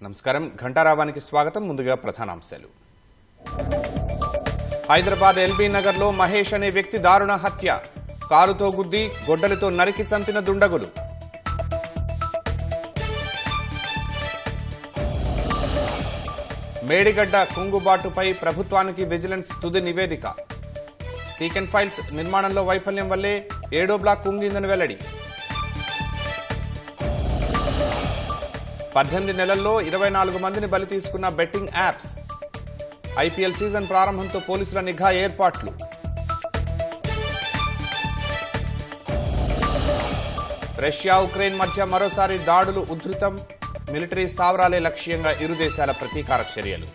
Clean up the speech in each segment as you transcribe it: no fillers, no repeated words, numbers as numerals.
నమస్కారం, ఘంటారావానికి స్వాగతం. ముందుగా ప్రధానాంశాలు. హైదరాబాద్ ఎల్బీ నగర్ లో మహేష్ అనే వ్యక్తి దారుణ హత్య. కారుతో గుద్ది గొడ్డలితో నరికి చంపిన దుండగులు. మేడిగడ్డ కుంగుబాటుపై ప్రభుత్వానికి విజిలెన్స్ తుది నివేదిక. సీకెండ్ ఫైల్స్ నిర్మాణంలో వైఫల్యం వల్లే 7వ బ్లాక్ కుంగిందని వెల్లడి. 18 నెలల్లో 24 మందిని బలి తీసుకున్న బెట్టింగ్ యాప్స్. ఐపీఎల్ సీజన్ ప్రారంభంతో పోలీసుల నిఘా ఏర్పాట్లు. రష్యా ఉక్రెయిన్ మధ్య మరోసారి దాడులు ఉధృతం. మిలిటరీ స్థావరాలే లక్ష్యంగా ఇరు దేశాల ప్రతీకార చర్యలు.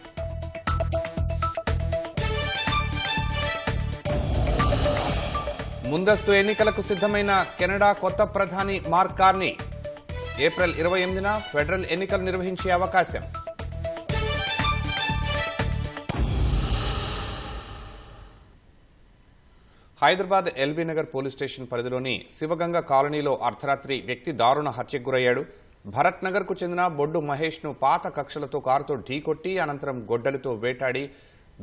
ముందస్తు ఎన్నికలకు సిద్ధమైన కెనడా కొత్త ప్రధాని మార్క్ కార్నీ. ఏప్రిల్ 28న ఫెడరల్ ఎన్నికలు నిర్వహించే అవకాశం. Hyderabad LB Nagar police station పరిధిలోని శివగంగ కాలనీలో అర్ధరాత్రి వ్యక్తి దారుణ హత్యకు గురయ్యాడు. భరత్ నగర్ కు చెందిన బొడ్డు మహేష్ ను పాత కక్షలతో కారుతో ఢీకొట్టి అనంతరం గొడ్డలితో వేటాడి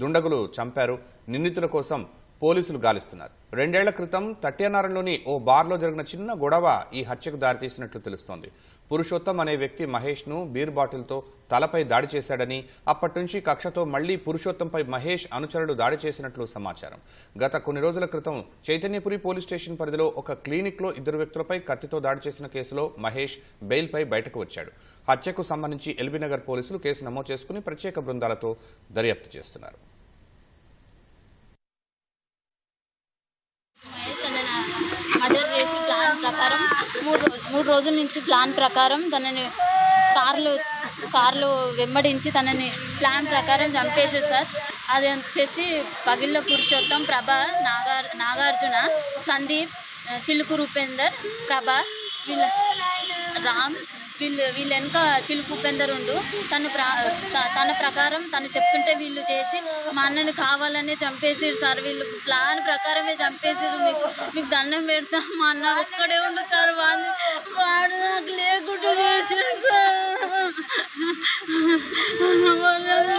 దుండగులు చంపారు. నిందితుల కోసం పోలీసులు గాలిస్తున్నారు. 2 ఏళ్ల క్రితం తట్యానారంలోని ఓ బార్లో జరిగిన చిన్న గొడవ ఈ హత్యకు దారితీసినట్లు తెలుస్తోంది. పురుషోత్తం అనే వ్యక్తి మహేష్ ను బీర్ బాటిల్తో తలపై దాడి చేశాడని, అప్పటి నుంచి కక్షతో మళ్లీ పురుషోత్తంపై మహేష్ అనుచరులు దాడి చేసినట్లు సమాచారం. గత కొన్ని రోజుల క్రితం చైతన్యపురి పోలీస్ స్టేషన్ పరిధిలో ఒక క్లినిక్ లో 2 వ్యక్తులపై కత్తితో దాడి చేసిన కేసులో మహేష్ బెయిల్పై బయటకు వచ్చాడు. హత్యకు సంబంధించి ఎల్బీనగర్ పోలీసులు కేసు నమోదు చేసుకుని ప్రత్యేక బృందాలతో దర్యాప్తు చేస్తున్నారు. మర్డర్ చేసి ప్లాన్ ప్రకారం మూడు రోజుల నుంచి ప్లాన్ ప్రకారం తనని కార్లు వెంబడించి తనని ప్లాన్ ప్రకారం చంపేశారు సార్. అది వచ్చేసి పగిళ్ళ పురుషోత్తం, ప్రభ, నాగార్జున, సందీప్, చిలుకు రూపేందర్, ప్రభ, రామ్ వీళ్ళు వెనుక చిలుకు ఉపేందర్ ఉండు. తన ప్రకారం తను చెప్తుంటే వీళ్ళు చేసి మా అన్నని కావాలనే చంపేసారు సార్. వీళ్ళు ప్లాన్ ప్రకారమే చంపేసారు. మీకు దండం పెడతా, మా అన్న ఒక్కడే ఉండు సార్. వాడు నాకు లేకుండా చేసాడు సార్.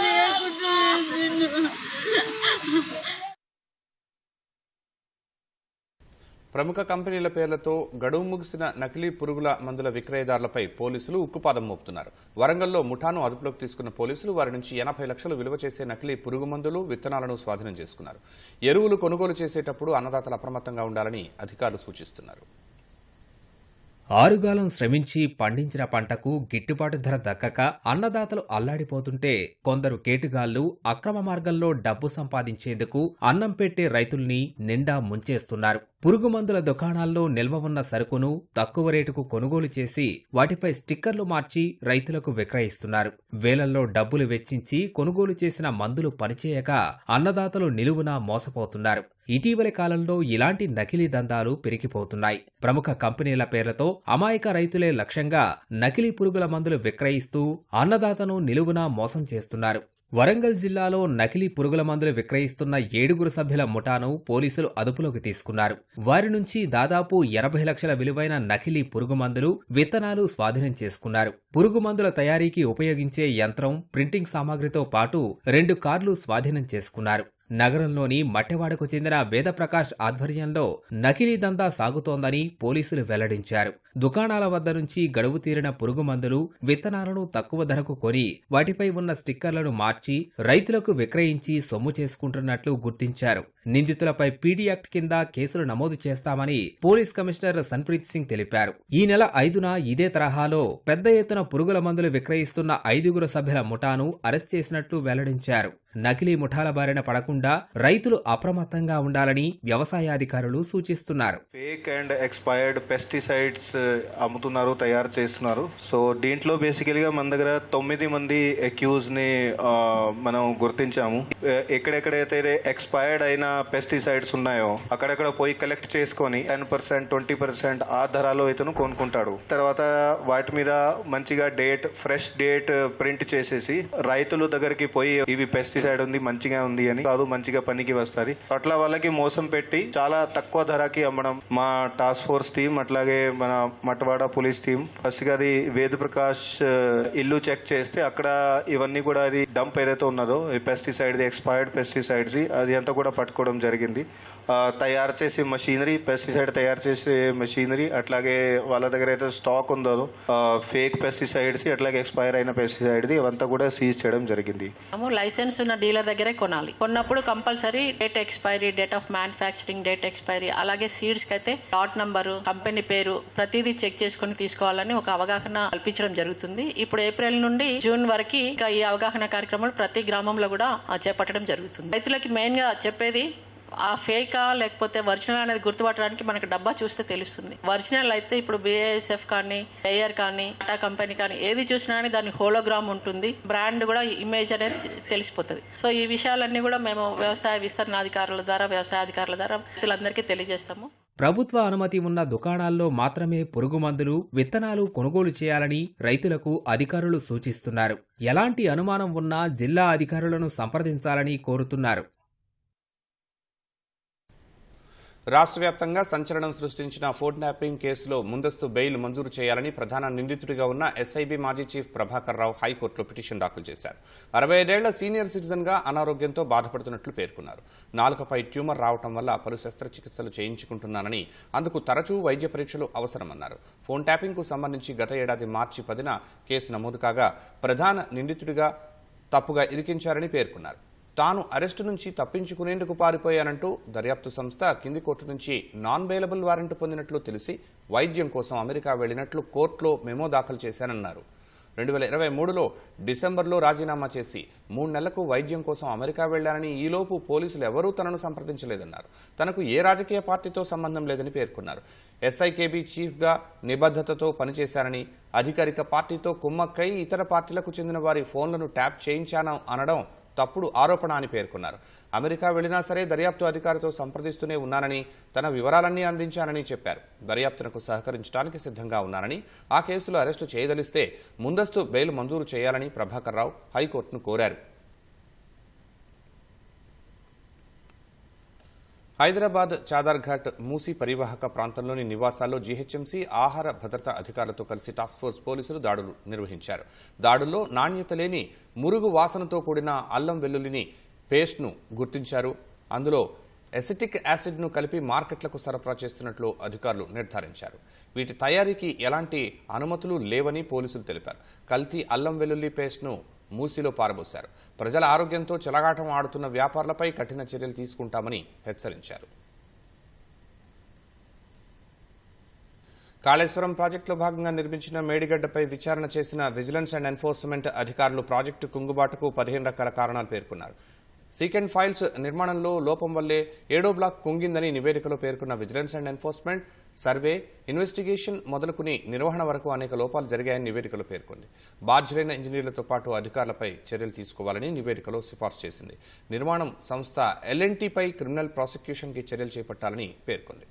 లేకుండా చేసిండు. ప్రముఖ కంపెనీల పేర్లతో గడువు ముగిసిన నకిలీ పురుగుల మందుల విక్రయదారులపై పోలీసులు ఉక్కుపాదం మోపుతున్నారు. వరంగల్లో ముఠాను అదుపులోకి తీసుకున్న పోలీసులు వారి నుంచి 80 లక్షలు విలువ చేసే నకిలీ పురుగు మందులు, విత్తనాలను స్వాధీనం చేసుకున్నారు. ఎరువులు కొనుగోలు చేసేటప్పుడు అన్నదాతలు అప్రమత్తంగా ఉండాలని అధికారులు సూచిస్తున్నారు. ఆరుగాలం శ్రమించి పండించిన పంటకు గిట్టుబాటు ధర దక్కక అన్నదాతలు అల్లాడిపోతుంటే కొందరు కేటుగాళ్లు అక్రమ మార్గంలో డబ్బు సంపాదించేందుకు అన్నం పెట్టే రైతుల్ని నిండా ముంచేస్తున్నారు. పురుగుమందుల దుకాణాల్లో నిల్వ ఉన్న సరుకును తక్కువ రేటుకు కొనుగోలు చేసి వాటిపై స్టిక్కర్లు మార్చి రైతులకు విక్రయిస్తున్నారు. వేలల్లో డబ్బులు వెచ్చించి కొనుగోలు చేసిన మందులు పనిచేయక అన్నదాతలు నిలువునా మోసపోతున్నారు. ఇటీవలి కాలంలో ఇలాంటి నకిలీ దందాలు పెరిగిపోతున్నాయి. ప్రముఖ కంపెనీల పేర్లతో అమాయక రైతులే లక్ష్యంగా నకిలీ పురుగుల మందులు విక్రయిస్తూ అన్నదాతను నిలువునా మోసం చేస్తున్నారు. వరంగల్ జిల్లాలో నకిలీ పురుగుల మందులు విక్రయిస్తున్న 7 సభ్యుల ముఠాను పోలీసులు అదుపులోకి తీసుకున్నారు. వారి నుంచి దాదాపు 80 లక్షల విలువైన నకిలీ పురుగు మందులు, విత్తనాలు స్వాధీనం చేసుకున్నారు. పురుగు మందుల తయారీకి ఉపయోగించే యంత్రం, ప్రింటింగ్ సామాగ్రితో పాటు 2 కార్లు స్వాధీనం చేసుకున్నారు. నగరంలోని మట్టెవాడకు చెందిన వేదప్రకాష్ ఆధ్వర్యంలో నకిలీ దందా సాగుతోందని పోలీసులు వెల్లడించారు. దుకాణాల వద్ద నుంచి గడువు తీరిన పురుగు మందులు, విత్తనాలను తక్కువ ధరకు కొని వాటిపై ఉన్న స్టిక్కర్లను మార్చి రైతులకు విక్రయించి సొమ్ము చేసుకుంటున్నట్లు గుర్తించారు. నిందితులపై పీడీ యాక్ట్ కింద కేసులు నమోదు చేస్తామని పోలీస్ కమిషనర్ సన్ప్రీత్ సింగ్ తెలిపారు. ఈ నెల 5న ఇదే తరహాలో పెద్ద ఎత్తున పురుగుల మందులు విక్రయిస్తున్న 5 సభ్యుల ముఠాను అరెస్ట్ చేసినట్లు వెల్లడించారు. నకిలీ ముఠాల బారిన పడకుండా రైతులు అప్రమత్తంగా ఉండాలని వ్యవసాయాధికారులు సూచిస్తున్నారు. ఫేక్ అండ్ ఎక్స్పైర్డ్ పెస్టిసైడ్స్ అమ్ముతున్నారు, తయారు చేస్తున్నారు. సో దీంట్లో బేసికలీగా మన దగ్గర 9 మంది అక్యూజ్ ని మనం గుర్తించాము. ఎక్కడెక్కడైతే ఎక్స్పైర్డ్ అయిన పెస్టిసైడ్స్ ఉన్నాయో అక్కడక్కడ పోయి కలెక్ట్ చేసుకొని 10%, 20% ఆ ధరలో ఇతను కొనుక్కుంటాడు. తర్వాత వాటి మీద మంచిగా ఫ్రెష్ డేట్ ప్రింట్ చేసేసి రైతుల దగ్గరికి పోయి ఇవి పెస్టిసైడ్ ఉంది, మంచిగా ఉంది అని కాదు, మంచిగా పనికి వస్తుంది అట్లా వాళ్ళకి మోసం పెట్టి చాలా తక్కువ ధరకి అమ్మడం. మా టాస్క్ ఫోర్స్ టీం అట్లాగే మన మటవాడ పోలీస్ టీం ఫస్ట్ గా అది వేద ప్రకాష్ ఇల్లు చెక్ చేస్తే అక్కడ ఇవన్నీ కూడా అది డంప్ ఏదైతే ఉన్నదో ఈ పెస్టిసైడ్ ఎక్స్పైర్డ్ పెస్టిసైడ్స్ అది అంతా కూడా పట్టుకోవడం జరిగింది. తయారు చేసే మెషినరీ, పెస్టిసైడ్ తయారు చేసే మెషినరీ, అట్లాగే వాళ్ళ దగ్గర అయితే స్టాక్ ఉందో ఫేక్ పెస్టిసైడ్స్ అట్లాగే ఎక్స్పైర్ అయిన పెస్టిసైడ్ది అవంతా కూడా సీజ్ చేయడం జరిగింది. లైసెన్స్ ఉన్న డీలర్ దగ్గరే కొనాలి. కొన్నప్పుడు compulsory date expiry, date of manufacturing date expiry, అలాగే సీడ్స్ కి అయితే లాట్ నంబరు, కంపెనీ పేరు ప్రతిదీ చెక్ చేసుకుని తీసుకోవాలని ఒక అవగాహన కల్పించడం జరుగుతుంది. ఇప్పుడు ఏప్రిల్ నుండి జూన్ వరకు ఇంకా ఈ అవగాహన కార్యక్రమాలు ప్రతి గ్రామంలో కూడా చేపట్టడం జరుగుతుంది. రైతులకి మెయిన్ గా చెప్పేది ఆ ఫేకా లేకపోతే ఒరిజినల్ అనేది గుర్తుపట్టడానికి మనకి డబ్బా చూస్తే తెలుస్తుంది. ఒరిజినల్ అయితే ఇప్పుడు BASF కానీ, ఎయిర్ కానీ, టాటా కంపెనీ కానీ ఏది చూసినా కానీ దాని హోలోగ్రామ్ ఉంటుంది, బ్రాండ్ కూడా ఇమేజ్ అనేది తెలిసిపోతుంది. సో ఈ విషయాలన్నీ కూడా మేము వ్యవసాయ విస్తరణాధికారుల ద్వారా రైతులందరికీ తెలియజేస్తాము. ప్రభుత్వ అనుమతి ఉన్న దుకాణాల్లో మాత్రమే పురుగు మందులు, విత్తనాలు కొనుగోలు చేయాలని రైతులకు అధికారులు సూచిస్తున్నారు. ఎలాంటి అనుమానం ఉన్నా జిల్లా అధికారులను సంప్రదించాలని కోరుతున్నారు. రాష్ట్ర వ్యాప్తంగా సంచలనం సృష్టించిన ఫోన్ ట్యాపింగ్ కేసులో ముందస్తు బెయిల్ మంజూరు చేయాలని ప్రధాన నిందితుడిగా ఉన్న SIB మాజీ చీఫ్ ప్రభాకర్ రావు హైకోర్టులో పిటిషన్ దాఖలు చేశారు. 65 ఏళ్ల సీనియర్ సిటిజన్ గా అనారోగ్యంతో బాధపడుతున్నట్లు పేర్కొన్నారు. నాలుకపై ట్యూమర్ రావడం వల్ల పలు శస్త్రచికిత్సలు చేయించుకుంటున్నానని, అందుకు తరచూ వైద్య పరీక్షలు అవసరమన్నారు. ఫోన్ ట్యాపింగ్ కు సంబంధించి గత ఏడాది మార్చి 10న కేసు నమోదు కాగా ప్రధాన నిందితుడిగా తప్పుగా ఇరికించారని పేర్కొన్నారు. తాను అరెస్టు నుంచి తప్పించుకునేందుకు పారిపోయానంటూ దర్యాప్తు సంస్థ కింది కోర్టు నుంచి నాన్ బెయిలబుల్ వారెంట్ పొందినట్లు తెలిసి వైద్యం కోసం అమెరికా వెళ్లినట్లు కోర్టులో మెమో దాఖలు చేశానన్నారు. 2023లో డిసెంబర్లో రాజీనామా చేసి 3 నెలలకు వైద్యం కోసం అమెరికా వెళ్లానని, ఈలోపు పోలీసులు ఎవరూ తనను సంప్రదించలేదన్నారు. తనకు ఏ రాజకీయ పార్టీతో సంబంధం లేదని పేర్కొన్నారు. SIKB చీఫ్గా నిబద్ధతతో పనిచేశానని, అధికారిక పార్టీతో కుమ్మక్కై ఇతర పార్టీలకు చెందిన వారి ఫోన్లను ట్యాప్ చేయించాను అనడం తప్పుడు ఆరోపణ అని పేర్కొన్నారు. అమెరికా వెళ్లినా సరే దర్యాప్తు అధికారితో సంప్రదిస్తూనే ఉన్నానని, తన వివరాలన్నీ అందించానని చెప్పారు. దర్యాప్తునకు సహకరించడానికి సిద్ధంగా ఉన్నానని, ఆ కేసులో అరెస్టు చేయదలిస్తే ముందస్తు బెయిల్ మంజూరు చేయాలని ప్రభాకర్ రావు హైకోర్టును కోరారు. హైదరాబాద్ చాదర్ఘాట్ మూసీ పరివాహక ప్రాంతంలోని నివాసాల్లో GHMC ఆహార భద్రతా అధికారులతో కలిసి టాస్క్ ఫోర్స్ పోలీసులు దాడులు నిర్వహించారు. దాడుల్లో నాణ్యత లేని మురుగు వాసనతో కూడిన అల్లం వెల్లుల్లిని పేస్ట్ను గుర్తించారు. అందులో ఎసిటిక్ యాసిడ్ను కలిపి మార్కెట్లకు సరఫరా చేస్తున్నట్లు అధికారులు నిర్ధారించారు. వీటి తయారీకి ఎలాంటి అనుమతులు లేవని పోలీసులు తెలిపారు. కల్తీ అల్లం వెల్లుల్లి పేస్ట్ను మూసీలో పారబోశారు. ప్రజల ఆరోగ్యంతో చెలగాటం ఆడుతున్న వ్యాపారులపై కఠిన చర్యలు తీసుకుంటామని హెచ్చరించారు. కాళేశ్వరం ప్రాజెక్టులో భాగంగా నిర్మించిన మేడిగడ్డపై విచారణ చేసిన విజిలెన్స్ అండ్ ఎన్ఫోర్స్మెంట్ అధికారులు ప్రాజెక్టు కుంగుబాటుకు 15 రకాల కారణాలు పేర్కొన్నారు. సీకెండ్ ఫైల్స్ నిర్మాణంలో లోపం వల్లే 7వ బ్లాక్ కుంగిందని నివేదికలో పేర్కొన్న vigilance and enforcement survey, investigation మొదలుకుని నిర్వహణ వరకు అనేక లోపాలు జరిగాయని నివేదికలో పేర్కొంది. బాధ్యులైన ఇంజనీర్లతో పాటు అధికారులపై చర్యలు తీసుకోవాలని నివేదికలో సిఫార్సు చేసింది. నిర్మాణం సంస్థ L&Tపై క్రిమినల్ ప్రాసిక్యూషన్కి చర్యలు చేపట్టాలని పేర్కొంది.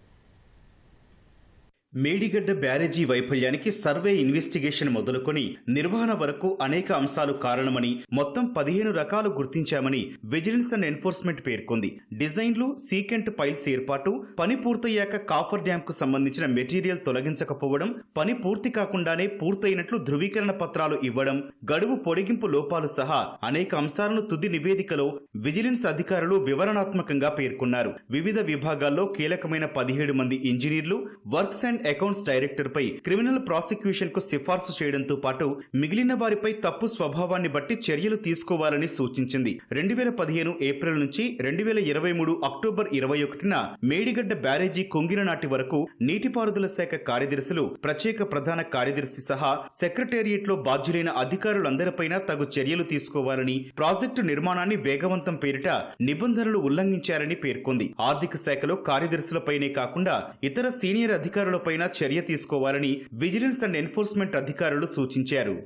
మేడిగడ్డ బ్యారేజీ వైఫల్యానికి సర్వే, ఇన్వెస్టిగేషన్ మొదలుకొని నిర్వహణ వరకు అనేక అంశాలు కారణమని, మొత్తం 15 రకాలు గుర్తించామని విజిలెన్స్ అండ్ ఎన్ఫోర్స్మెంట్ పేర్కొంది. డిజైన్లు, సీకెంట్ ఫైల్స్ ఏర్పాటు, పని పూర్తయ్యాక కాఫర్ డ్యామ్ కు సంబంధించిన మెటీరియల్ తొలగించకపోవడం, పని పూర్తి కాకుండానే పూర్తయినట్లు ధృవీకరణ పత్రాలు ఇవ్వడం, గడువు పొడిగింపు లోపాలు సహా అనేక అంశాలను తుది నివేదికలో విజిలెన్స్ అధికారులు వివరణాత్మకంగా పేర్కొన్నారు. వివిధ విభాగాల్లో కీలకమైన 17 మంది ఇంజనీర్లు, works and and accounts director పై క్రిమినల్ ప్రాసిక్యూషన్ కు సిఫార్సు చేయడంతో పాటు మిగిలిన వారిపై తప్పు స్వభావాన్ని బట్టి చర్యలు తీసుకోవాలని సూచించింది. 2015 ఏప్రిల్ నుంచి 2023 అక్టోబర్ 21న మేడిగడ్డ బ్యారేజీ కుంగిన నాటి వరకు నీటిపారుదల శాఖ కార్యదర్శులు, ప్రత్యేక ప్రధాన కార్యదర్శి సహా సెక్రటేరియట్ లో బాధ్యులైన అధికారులందరిపైన తగు చర్యలు తీసుకోవాలని, ప్రాజెక్టు నిర్మాణాన్ని వేగవంతం పేరిట నిబంధనలు ఉల్లంఘించారని పేర్కొంది. ఆర్థిక శాఖలో కార్యదర్శులపైనే కాకుండా ఇతర సీనియర్ అధికారులపైన చర్య తీసుకోవాలని విజిలెన్స్ అండ్ ఎన్ఫోర్స్మెంట్ అధికారులు సూచించారు.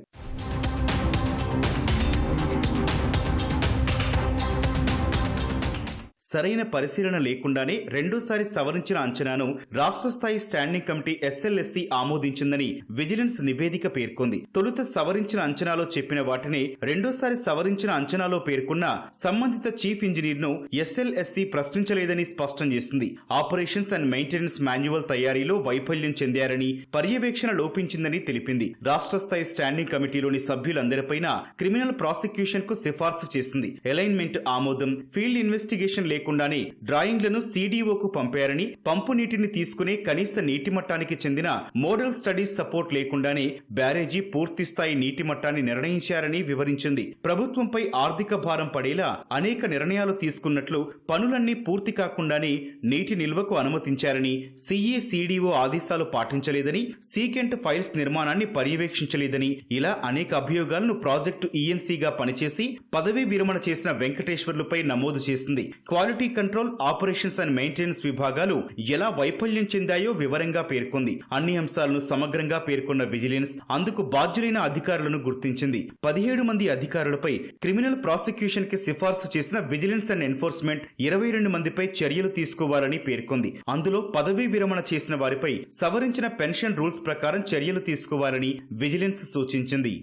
సరైన పరిశీలన లేకుండానే రెండోసారి సవరించిన అంచనాను రాష్ట్ర స్థాయి స్టాండింగ్ కమిటీ SLSC ఆమోదించిందని విజిలెన్స్ నివేదిక పేర్కొంది. తొలుత సవరించిన అంచనాలో చెప్పిన వాటిని రెండోసారి సవరించిన అంచనాలో పేర్కొన్న సంబంధిత చీఫ్ ఇంజనీర్ ను SLSC ప్రశ్నించలేదని స్పష్టం చేసింది. ఆపరేషన్స్ అండ్ మెయింటెనెన్స్ మాన్యువల్ తయారీలో వైఫల్యం చెందారని, పర్యవేక్షణ లోపించిందని తెలిపింది. రాష్ట్ర స్థాయి స్టాండింగ్ కమిటీలోని సభ్యులందరిపైన క్రిమినల్ ప్రాసిక్యూషన్ కు సిఫార్సు చేసింది. అలైన్మెంట్ ఆమోదం, ఫీల్డ్ ఇన్వెస్టిగేషన్ లేకుండానే డ్రాయింగ్లను CDOకు పంపారని, పంపు నీటిని తీసుకునే కనీస నీటి మట్టానికి చెందిన మోడల్ స్టడీస్ సపోర్ట్ లేకుండానే బ్యారేజీ పూర్తి స్థాయి నీటి మట్టాన్ని నిర్ణయించారని వివరించింది. ప్రభుత్వంపై ఆర్థిక భారం పడేలా అనేక నిర్ణయాలు తీసుకున్నట్లు, పనులన్నీ పూర్తి కాకుండానే నీటి నిల్వకు అనుమతించారని, CDO ఆదేశాలు పాటించలేదని, సీకెంట్ ఫైల్స్ నిర్మాణాన్ని పర్యవేక్షించలేదని, ఇలా అనేక అభియోగాలను ప్రాజెక్టు ENCగా పనిచేసి పదవీ విరమణ చేసిన వెంకటేశ్వర్లపై నమోదు చేసింది. Quality control, operations and maintenance విభాగాలు ఎలా వైఫల్యం చెందాయో వివరంగా పేర్కొంది. అన్ని అంశాలను సమగ్రంగా పేర్కొన్న విజిలెన్స్ అందుకు బాధ్యులైన అధికారులను గుర్తించింది. 17 మంది అధికారులపై క్రిమినల్ ప్రాసిక్యూషన్ కి సిఫార్సు చేసిన విజిలెన్స్ అండ్ ఎన్ఫోర్స్మెంట్ 22 మందిపై చర్యలు తీసుకోవాలని పేర్కొంది. అందులో పదవీ విరమణ చేసిన వారిపై సవరించిన పెన్షన్ రూల్స్ ప్రకారం చర్యలు తీసుకోవాలని విజిలెన్స్ సూచించింది.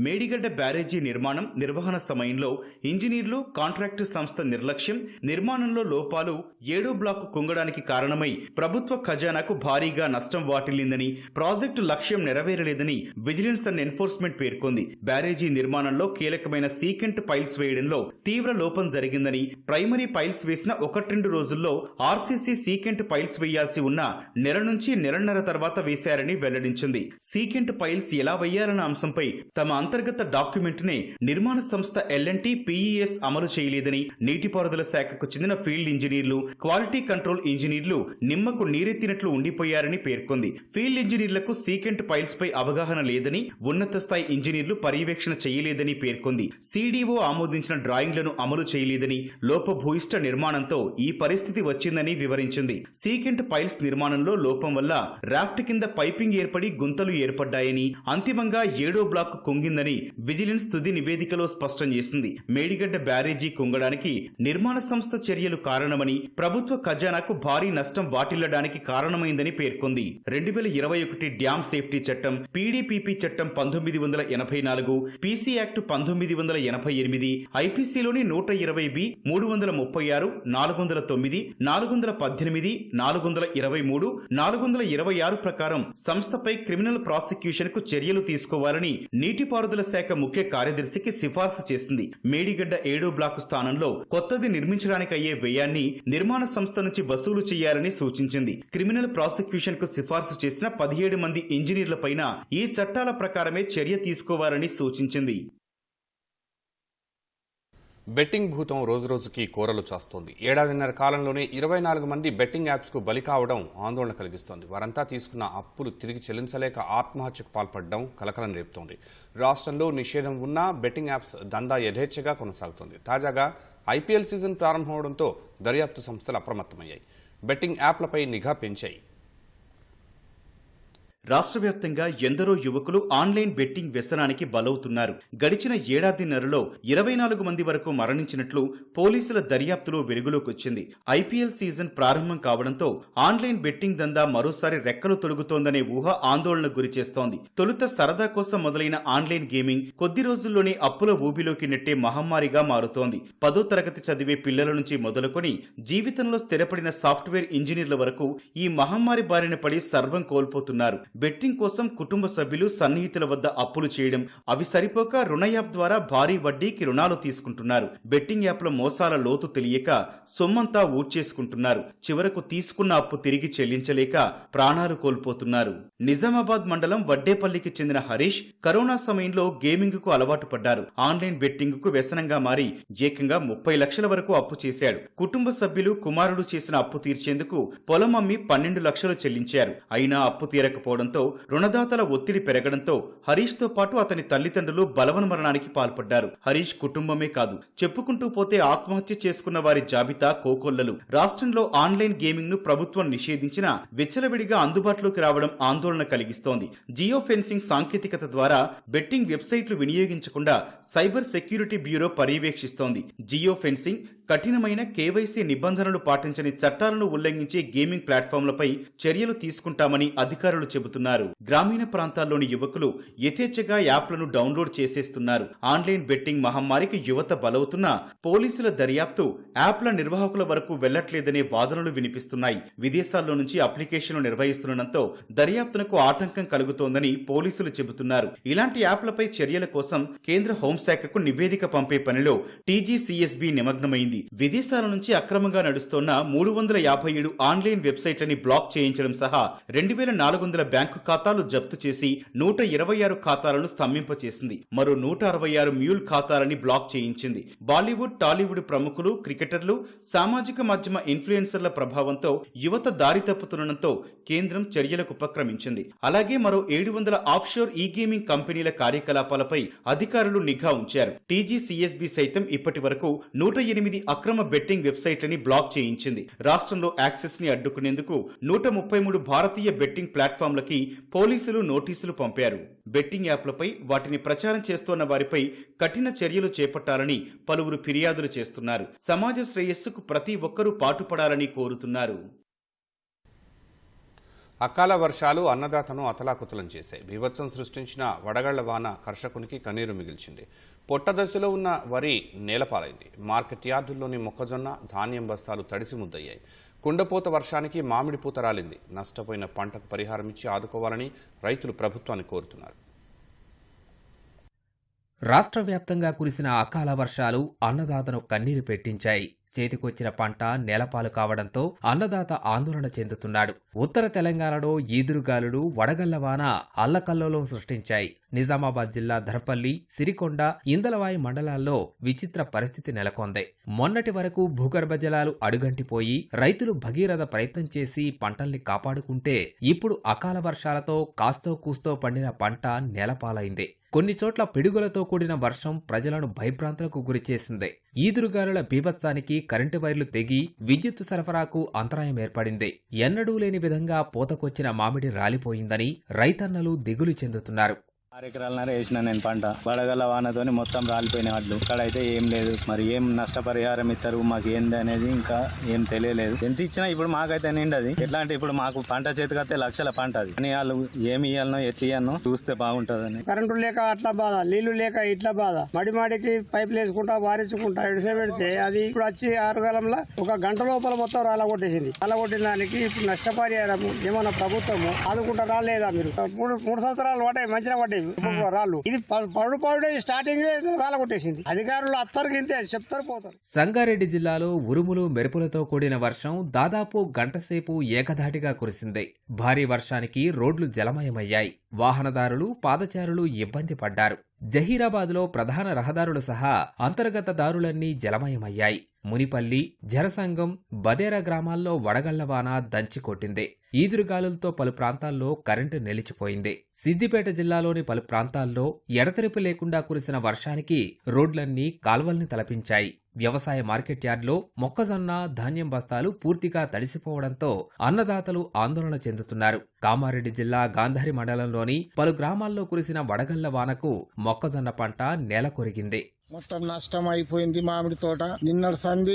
మేడిగడ్డ బ్యారేజీ నిర్మాణం, నిర్వహణ సమయంలో ఇంజనీర్లు, కాంట్రాక్టు సంస్థ నిర్లక్ష్యం, నిర్మాణంలో లోపాలు 7వ బ్లాకు కుంగడానికి కారణమై ప్రభుత్వ ఖజానాకు భారీగా నష్టం వాటిల్లిందని, ప్రాజెక్టు లక్ష్యం నెరవేరలేదని విజిలెన్స్ అండ్ ఎన్ఫోర్స్మెంట్ పేర్కొంది. బ్యారేజీ నిర్మాణంలో కీలకమైన సీకెంట్ పైల్స్ వేయడంలో తీవ్ర లోపం జరిగిందని, ప్రైమరీ పైల్స్ వేసిన 1-2 రోజుల్లో RCC సీకెంట్ పైల్స్ వేయాల్సి ఉన్న నెల నుంచి నెలన్నర తర్వాత వేశారని వెల్లడించింది. సీకెంట్ పైల్స్ ఎలా వేయాలన్న అంశంపై తమ అంతర్గత డాక్యుమెంట్ ని నిర్మాణ సంస్థ L&T PES అమలు చేయలేదని, నీటిపారుదల శాఖకు చెందిన ఫీల్డ్ ఇంజనీర్లు, క్వాలిటీ కంట్రోల్ ఇంజనీర్లు నిమ్మకు నీరెత్తినట్లు ఉండిపోయారని పేర్కొంది. ఫీల్డ్ ఇంజనీర్లకు సీకెంట్ పైల్స్ పై అవగాహన లేదని, ఉన్నత స్థాయి ఇంజనీర్లు పర్యవేక్షణ చేయలేదని పేర్కొంది. CDO ఆమోదించిన డ్రాయింగ్లను అమలు చేయలేదని, లోపభూయిష్ట నిర్మాణంతో ఈ పరిస్థితి వచ్చిందని వివరించింది. సీకెంట్ పైల్స్ నిర్మాణంలో లోపం వల్ల రాఫ్ట్ కింద పైపింగ్ ఏర్పడి గుంతలు ఏర్పడ్డాయని, అంతిమంగా 7వ బ్లాక్ కుంగిందని విజిలెన్స్ తుది నివేదికలో స్పష్టం చేసింది. మేడిగడ్డ బ్యారేజీ కుంగడానికి నిర్మాణ సంస్థ చర్యలు కారణమని, ప్రభుత్వ ఖజానాకు భారీ నష్టం వాటిల్లడానికి కారణమైందని పేర్కొంది. 2021 డ్యామ్ సేఫ్టీ చట్టం, PDPP చట్టం 1984, PC యాక్ట్ 1988, IPCలోని 120B, 336, 409, 418, 423, 426 ప్రకారం సంస్థపై క్రిమినల్ ప్రాసిక్యూషన్ కు చర్యలు తీసుకోవాలని నీటిపారుదల శాఖ ముఖ్య కార్యదర్శికి సిఫార్సు చేసింది. మేడిగడ్డ 7వ బ్లాకు స్థానంలో కొత్తది నిర్మించడానికి అయ్యే వ్యయాన్ని నిర్మాణ సంస్థ నుంచి వసూలు చేయాలని సూచించింది. క్రిమినల్ ప్రాసిక్యూషన్ కు సిఫార్సు చేసిన 17 మంది ఇంజనీర్లపైన ఈ చట్టాల ప్రకారమే చర్య తీసుకోవాలని సూచించింది. బెట్టింగ్ భూతం రోజురోజుకి కోరలు చాస్తోంది. ఏడాదిన్నర కాలంలోనే 24 మంది బెట్టింగ్ యాప్స్ కు బలి కావడం ఆందోళన కలిగిస్తోంది. వారంతా తీసుకున్న అప్పులు తిరిగి చెల్లించలేక ఆత్మహత్యకు పాల్పడడం కలకలం రేపుతోంది. రాష్ట్రంలో నిషేధం ఉన్నా బెట్టింగ్ యాప్స్ దందా యథేచ్ఛగా కొనసాగుతోంది. తాజాగా IPL సీజన్ ప్రారంభమవడంతో దర్యాప్తు సంస్థలు అప్రమత్తమయ్యాయి. బెట్టింగ్ యాప్లపై నిఘా పెంచాయి. రాష్ట్ర వ్యాప్తంగా ఎందరో యువకులు ఆన్లైన్ బెట్టింగ్ వ్యసనానికి బలవుతున్నారు. గడిచిన ఏడాదిన్నరలో 24 మంది వరకు మరణించినట్లు పోలీసుల దర్యాప్తులో వెలుగులోకొచ్చింది. IPL సీజన్ ప్రారంభం కావడంతో ఆన్లైన్ బెట్టింగ్ దందా మరోసారి రెక్కలు తొలుగుతోందనే ఊహ ఆందోళన గురిచేస్తోంది. తొలుత సరదా కోసం మొదలైన ఆన్లైన్ గేమింగ్ కొద్ది రోజుల్లోనే అప్పుల ఊబిలోకి నెట్టే మహమ్మారిగా మారుతోంది. 10వ తరగతి చదివే పిల్లల నుంచి మొదలుకొని జీవితంలో స్థిరపడిన సాఫ్ట్వేర్ ఇంజనీర్ల వరకు ఈ మహమ్మారి బారిన పడి సర్వం కోల్పోతున్నారు. బెట్టింగ్ కోసం కుటుంబ సభ్యులు సన్నిహితుల వద్ద అప్పులు చేయడం, అవి సరిపోక రుణ యాప్ ద్వారా భారీ వడ్డీకి రుణాలు తీసుకుంటున్నారు. బెట్టింగ్ యాప్ల మోసాల లోతు తెలియక సొమ్మంతా ఊడ్చేసుకుంటున్నారు. చివరకు తీసుకున్న అప్పు తిరిగి చెల్లించలేక ప్రాణాలు కోల్పోతున్నారు. నిజామాబాద్ మండలం వడ్డేపల్లికి చెందిన హరీష్ కరోనా సమయంలో గేమింగ్ కు అలవాటు పడ్డారు. ఆన్లైన్ బెట్టింగ్ కు వ్యసనంగా మారి ఏకంగా 30 లక్షల వరకు అప్పు చేశాడు. కుటుంబ సభ్యులు కుమారుడు చేసిన అప్పు తీర్చేందుకు పొలం అమ్మి 12 లక్షలు చెల్లించారు. అయినా అప్పు తీరకపోవడంతో రుణదాతల ఒత్తిడి పెరగడంతో హరీష్ తో పాటు అతని తల్లిదండ్రులు బలవన్మరణానికి పాల్పడ్డారు. హరీష్ కుటుంబమే కాదు, చెప్పుకుంటూ పోతే ఆత్మహత్య చేసుకున్న వారి జాబితా కోకొల్లలు. రాష్ట్రంలో ఆన్లైన్ గేమింగ్ ను ప్రభుత్వం నిషేధించినా విచ్చలవిడిగా అందుబాటులోకి రావడం ఆందోళన కలిగిస్తోంది. జియో ఫెన్సింగ్ సాంకేతికత ద్వారా బెట్టింగ్ వెబ్సైట్లు వినియోగించకుండా సైబర్ సెక్యూరిటీ బ్యూరో పర్యవేక్షిస్తోంది. జియో ఫెన్సింగ్ కఠినమైన కేవైసీ నిబంధనలు పాటించని చట్టాలను ఉల్లంఘించే గేమింగ్ ప్లాట్ఫామ్లపై చర్యలు తీసుకుంటామని అధికారులు చెబుతున్నారు. గ్రామీణ ప్రాంతాల్లోని యువకులు యథేచ్ఛగా యాప్లను డౌన్లోడ్ చేసేస్తున్నారు. ఆన్లైన్ బెట్టింగ్ మహమ్మారికి యువత బలవుతున్నా పోలీసుల దర్యాప్తు యాప్ల నిర్వాహకుల వరకు వెళ్లట్లేదనే వాదనలు వినిపిస్తున్నాయి. విదేశాల్లో నుంచి అప్లికేషన్లు నిర్వహిస్తుండటంతో దర్యాప్తునకు ఆటంకం కలుగుతోందని పోలీసులు చెబుతున్నారు. ఇలాంటి యాప్లపై చర్యల కోసం కేంద్ర హోంశాఖకు నివేదిక పంపే పనిలో టీజీసీఎస్బీ నిమగ్నమైంది. విదేశాల నుంచి అక్రమంగా నడుస్తోన్న 357 ఆన్లైన్ వెబ్సైట్లని బ్లాక్ చేయించడం సహా 2400 బ్యాంకు ఖాతాలు జప్తు చేసి 126 ఖాతాలను స్తంభింపచేసింది. మరో 166 మ్యూల్ ఖాతాలని బ్లాక్ చేయించింది. బాలీవుడ్, టాలీవుడ్ ప్రముఖులు, క్రికెటర్లు, సామాజిక మాధ్యమ ఇన్ఫ్లుయెన్సర్ల ప్రభావంతో యువత దారి తప్పుతుండటంతో కేంద్రం చర్యలకు ఉపక్రమించింది. అలాగే మరో 700 ఆఫ్షోర్ ఈ గేమింగ్ కంపెనీల కార్యకలాపాలపై అధికారులు నిఘా ఉంచారు. టీజీసీఎస్బీ సైతం ఇప్పటి వరకు 108 అక్రమ బెట్టింగ్ వెబ్సైట్లని బ్లాక్ చేయించింది. రాష్ట్రంలో యాక్సెస్ ని అడ్డుకునేందుకు 133 భారతీయ బెట్టింగ్ ప్లాట్ఫామ్లకి పోలీసులు నోటీసులు పంపారు. బెట్టింగ్ యాప్లపై వాటిని ప్రచారం చేస్తోన్న వారిపై కఠిన చర్యలు చేపట్టాలని పలువురు ఫిర్యాదులు చేస్తున్నారు. సమాజ శ్రేయస్సుకు ప్రతి ఒక్కరూ పాటుపడాలని కోరుతున్నారు. అకాల వర్షాలు అన్నదాతను అతలాకుతలం చేశాయి. బీభత్సం సృష్టించిన వడగళ్ల వాన కర్షకునికి కన్నీరు మిగిల్చింది. పొట్ట దశలో ఉన్న వరి నేలపాలైంది. మార్కెట్ యార్డుల్లోని మొక్కజొన్న, ధాన్యం బస్తాలు తడిసి ముద్దయ్యాయి. కుండపోత వర్షానికి మామిడి పూత రాలింది. నష్టపోయిన పంటకు పరిహారం ఇచ్చి ఆదుకోవాలని రైతులు ప్రభుత్వాన్ని కోరుతున్నారు. రాష్ట్ర వ్యాప్తంగా కురిసిన అకాల వర్షాలు అన్నదాతను కన్నీరు పెట్టించాయి. చేతికొచ్చిన పంట నేలపాలు కావడంతో అన్నదాత ఆందోళన చెందుతున్నాడు. ఉత్తర తెలంగాణలో ఈదురుగాలులు, వడగళ్లవాన అల్లకల్లోలం సృష్టించాయి. నిజామాబాద్ జిల్లా ధరపల్లి, సిరికొండ, ఇందలవాయి మండలాల్లో విచిత్ర పరిస్థితి నెలకొంది. మొన్నటి వరకు భూగర్భ జలాలు అడుగంటిపోయి రైతులు భగీరథ ప్రయత్నం చేసి పంటల్ని కాపాడుకుంటే ఇప్పుడు అకాల వర్షాలతో కాస్తో కూస్తో పండిన పంట నేలపాలైంది. కొన్ని చోట్ల పిడుగులతో కూడిన వర్షం ప్రజలను భయభ్రాంతులకు గురిచేసింది. ఈదురుగాలుల బీభత్సానికి కరెంటు వైర్లు తెగి విద్యుత్ సరఫరాకు అంతరాయం ఏర్పడింది. ఎన్నడూ లేని విధంగా పూతకొచ్చిన మామిడి రాలిపోయిందని రైతన్నలు దిగులు చెందుతున్నారు. 6 ఎకరాలన్నర వేసిన నేను పంట. వడగళ్ల వానతోని మొత్తం రాలిపోయిన వడ్లు. ఇక్కడైతే ఏం లేదు. మరి ఏం నష్టపరిహారం ఇస్తారు మాకు ఏంది అనేది ఇంకా ఏం తెలియలేదు. ఎంత ఇచ్చినా ఇప్పుడు మాకైతే నిండది. ఎట్లా అంటే ఇప్పుడు మాకు పంట చేతికైతే లక్షల పంట అది అని వాళ్ళు ఏమి ఇవ్వాలనో ఎట్లా ఇవ్వాలనో చూస్తే బాగుంటదని. కరెంటు లేక అట్లా బాధ, నీళ్లు లేక ఇట్లా బాధ. మాడికి పైపులు వేసుకుంటా వారించుకుంటా ఎడిసే పెడితే అది ఇప్పుడు వచ్చి 6 కాలంలో 1 గంట లోపల మొత్తం రాలగొట్టేసింది. రాలగొట్టిన దానికి ఇప్పుడు నష్టపరిహారము ఏమన్నా ప్రభుత్వము ఆదుకుంటారా లేదా? మీరు 3 సంవత్సరాలు పడ్డాయి, మంచిగా పడ్డాయి రాళ్ళు. ఇది పడుడే స్టార్టింగ్ రాలగొట్టేసింది. అధికారులు అత్తరు గింతే చెప్తారు పోతారు. సంగారెడ్డి జిల్లాలో ఉరుములు మెరుపులతో కూడిన వర్షం దాదాపు గంటసేపు ఏకధాటిగా కురిసింది. భారీ వర్షానికి రోడ్లు జలమయమయ్యాయి. వాహనదారులు, పాదచారులు ఇబ్బంది పడ్డారు. జహీరాబాద్లో ప్రధాన రహదారులు సహా అంతర్గత దారులన్నీ జలమయమయ్యాయి. మునిపల్లి, జరసంగం, బదేరా గ్రామాల్లో వడగళ్లవాన దంచికొట్టింది. ఈదురుగాలులతో పలు ప్రాంతాల్లో కరెంటు నిలిచిపోయింది. సిద్దిపేట జిల్లాలోని పలు ప్రాంతాల్లో ఎడతెరిపి లేకుండా కురిసిన వర్షానికి రోడ్లన్నీ కాల్వల్ని తలపించాయి. వ్యవసాయ మార్కెట్ యార్డ్లో మొక్కజొన్న, ధాన్యం బస్తాలు పూర్తిగా తడిసిపోవడంతో అన్నదాతలు ఆందోళన చెందుతున్నారు. కామారెడ్డి జిల్లా గాంధారి మండలంలోని పలు గ్రామాల్లో కురిసిన వడగళ్ల వానకు మొక్కజొన్న పంట నేలకొరిగింది. మొత్తం నష్టం అయిపోయింది మామిడి తోట. నిన్నటి సంది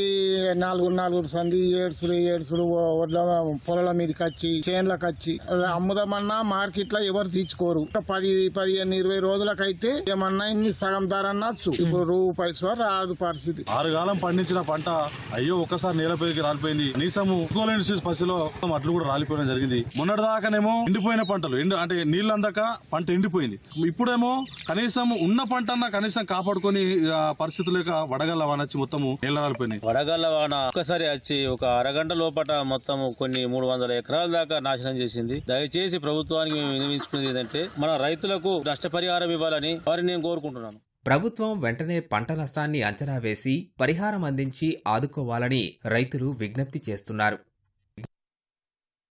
నాలుగు సంది ఏడుసుడు వడ్ల పొలాల మీదకి వచ్చి చేన్లకు వచ్చి అమ్ముదామన్నా మార్కెట్ లో ఎవరు తీసుకోరు. 10-15-20 రోజులకైతే ఏమన్నా ఇన్ని సగం ధర అన్నచ్చు. ఇప్పుడు రూపాయి రాదు పరిస్థితి. 6 కాలం పండించిన పంట అయ్యో ఒక్కసారి నేలపైకి రాలిపోయింది. నీసము పసిలో అట్లు కూడా రాలిపోవడం జరిగింది. మొన్నటి దాకానేమో ఎండిపోయిన పంటలు అంటే నీళ్ళు అందక పంట ఎండిపోయింది. ఇప్పుడేమో కనీసం ఉన్న పంట కనీసం కాపాడుకొని పరిస్థితి లేక వడగళ్ల వాన వచ్చి మొత్తము నీళ్ళపోయినాయి. వడగళ్ల వాన ఒక్కసారి వచ్చి ఒక అరగంట లోపల మొత్తం కొన్ని 300 ఎకరాల దాకా నాశనం చేసింది. దయచేసి ప్రభుత్వానికి మేము వినియోగించుకునేది ఏంటంటే మన రైతులకు నష్టపరిహారం ఇవ్వాలని వారిని నేను కోరుకుంటున్నాను. ప్రభుత్వం వెంటనే పంట నష్టాన్ని అంచనా వేసి పరిహారం అందించి ఆదుకోవాలని రైతులు విజ్ఞప్తి చేస్తున్నారు.